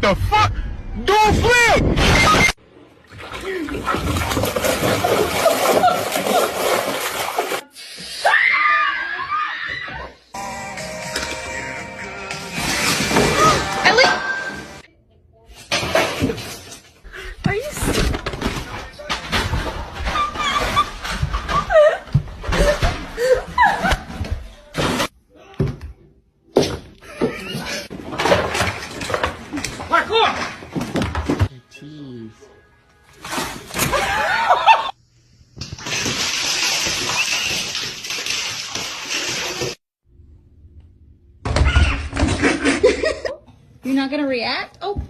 the fuck? Do a flip! Ellie? Are you Jeez. You're not gonna react? Oh.